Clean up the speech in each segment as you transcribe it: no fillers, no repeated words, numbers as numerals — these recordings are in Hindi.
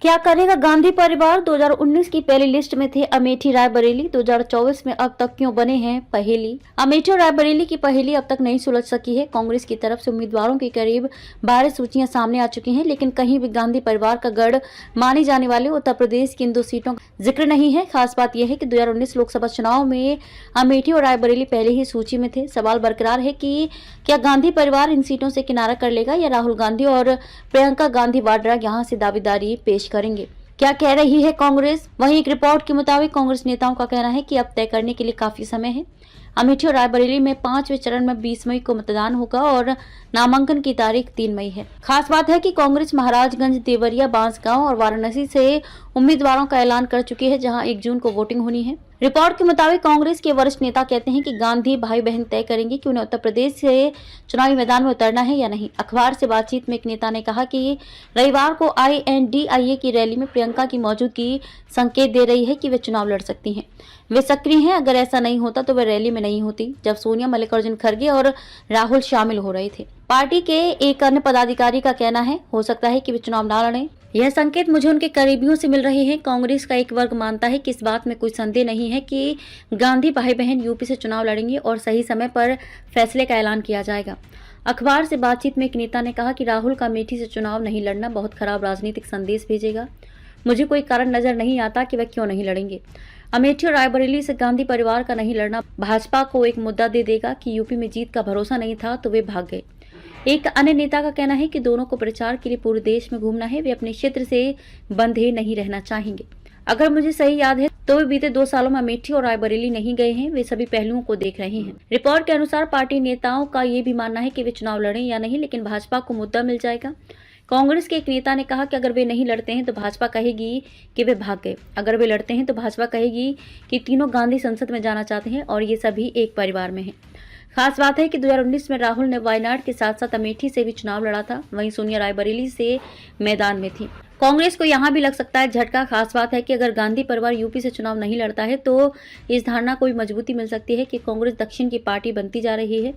क्या करेगा गांधी परिवार? 2019 की पहली लिस्ट में थे अमेठी रायबरेली, 2024 में अब तक क्यों बने हैं पहेली? अमेठी और रायबरेली की पहेली अब तक नहीं सुलझ सकी है। कांग्रेस की तरफ से उम्मीदवारों की करीब 12 सूचियां सामने आ चुकी हैं, लेकिन कहीं भी गांधी परिवार का गढ़ मानी जाने वाले उत्तर प्रदेश की इन 2 सीटों का जिक्र नहीं है। खास बात यह है कि 2019 लोकसभा चुनाव में अमेठी और रायबरेली पहले ही सूची में थे। सवाल बरकरार है कि क्या गांधी परिवार इन सीटों से किनारा कर लेगा या राहुल गांधी और प्रियंका गांधी वाड्रा यहां से दावेदारी पेश करेंगे? क्या कह रही है कांग्रेस? वहीं एक रिपोर्ट के मुताबिक कांग्रेस नेताओं का कहना है कि अब तय करने के लिए काफी समय है। अमेठी और रायबरेली में 5वें चरण में 20 मई को मतदान होगा और नामांकन की तारीख 3 मई है। खास बात है कि कांग्रेस महाराजगंज, देवरिया, बांसगांव और वाराणसी से उम्मीदवारों का ऐलान कर चुकी है, जहां 1 जून को वोटिंग होनी है। रिपोर्ट के मुताबिक कांग्रेस के वरिष्ठ नेता कहते हैं कि गांधी भाई बहन तय करेंगे कि उन्हें उत्तर प्रदेश से चुनावी मैदान में उतरना है या नहीं। अखबार से बातचीत में एक नेता ने कहा कि रविवार को INDIA की रैली में प्रियंका की मौजूदगी संकेत दे रही है कि वे चुनाव लड़ सकती हैं। वे सक्रिय हैं। अगर ऐसा नहीं होता तो वे रैली में नहीं होती, जब सोनिया, मल्लिकार्जुन खड़गे और राहुल शामिल हो रहे थे। पार्टी के एक अन्य पदाधिकारी का कहना है, हो सकता है कि वे चुनाव न लड़ें। यह संकेत मुझे उनके करीबियों से मिल रहे हैं। कांग्रेस का एक वर्ग मानता है कि इस बात में कोई संदेह नहीं है कि गांधी भाई बहन यूपी से चुनाव लड़ेंगे और सही समय पर फैसले का ऐलान किया जाएगा। अखबार से बातचीत में एक नेता ने कहा कि राहुल का अमेठी से चुनाव नहीं लड़ना बहुत खराब राजनीतिक संदेश भेजेगा। मुझे कोई कारण नजर नहीं आता कि वह क्यों नहीं लड़ेंगे। अमेठी और रायबरेली से गांधी परिवार का नहीं लड़ना भाजपा को एक मुद्दा दे देगा कि यूपी में जीत का भरोसा नहीं था तो वे भाग गए। एक अन्य नेता का कहना है कि दोनों को प्रचार के लिए पूरे देश में घूमना है, वे अपने क्षेत्र से बंधे नहीं रहना चाहेंगे। अगर मुझे सही याद है तो वे बीते 2 सालों में अमेठी और रायबरेली नहीं गए हैं। वे सभी पहलुओं को देख रहे हैं। रिपोर्ट के अनुसार पार्टी नेताओं का ये भी मानना है कि वे चुनाव लड़ें या नहीं, लेकिन भाजपा को मुद्दा मिल जाएगा। कांग्रेस के एक नेता ने कहा कि अगर वे नहीं लड़ते हैं तो भाजपा कहेगी कि वे भाग गए। अगर वे लड़ते हैं तो भाजपा कहेगी कि तीनों गांधी संसद में जाना चाहते हैं और ये सभी एक परिवार में हैं। खास बात है कि 2019 में राहुल ने वायनाड के साथ साथ अमेठी से भी चुनाव लड़ा था। वहीं सोनिया रायबरेली से मैदान में थी। कांग्रेस को यहां भी लग सकता है झटका। खास बात है कि अगर गांधी परिवार यूपी से चुनाव नहीं लड़ता है तो इस धारणा को भी मजबूती मिल सकती है कि कांग्रेस दक्षिण की पार्टी बनती जा रही है।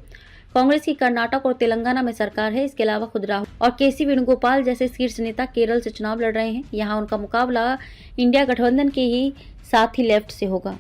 कांग्रेस की कर्नाटक और तेलंगाना में सरकार है। इसके अलावा खुद राहुल और KC वेणुगोपाल जैसे शीर्ष नेता केरल से चुनाव लड़ रहे हैं। यहाँ उनका मुकाबला इंडिया गठबंधन के ही साथ ही लेफ्ट से होगा।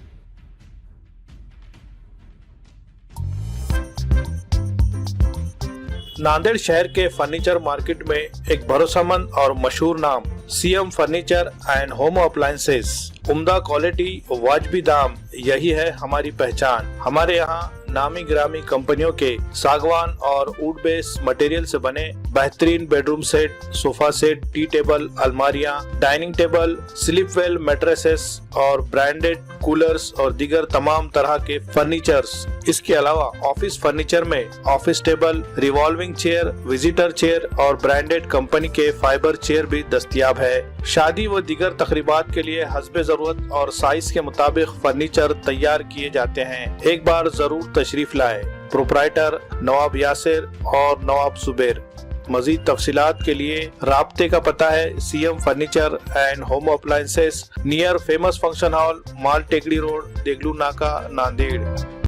नांदेड़ शहर के फर्नीचर मार्केट में एक भरोसेमंद और मशहूर नाम CM furniture and home appliances. उम्दा क्वालिटी, वाजबी दाम, यही है हमारी पहचान। हमारे यहाँ नामी गिरामी कंपनियों के सागवान और वुड बेस मटेरियल से बने बेहतरीन bedroom set, sofa set, tea table, अलमारियां, dining table, sleep well mattresses और ब्रांडेड कूलर्स और दीगर तमाम तरह के फर्नीचर्स। इसके अलावा ऑफिस फर्नीचर में office table, revolving chair, visitor chair और ब्रांडेड कंपनी के फाइबर चेयर भी दस्तयाब है। शादी व दीगर तकरीबात के लिए हस्बे जरूरत और साइज के मुताबिक फर्नीचर तैयार किए जाते हैं। एक बार जरूर तशरीफ लाए। प्रोप्राइटर नवाब यासिर और नवाब जुबैर। मजीद तफसीलात के लिए राब्ते का पता है CM furniture and home appliances, near famous function hall, Mal Tekdi road, Deglur नाका, नांदेड़।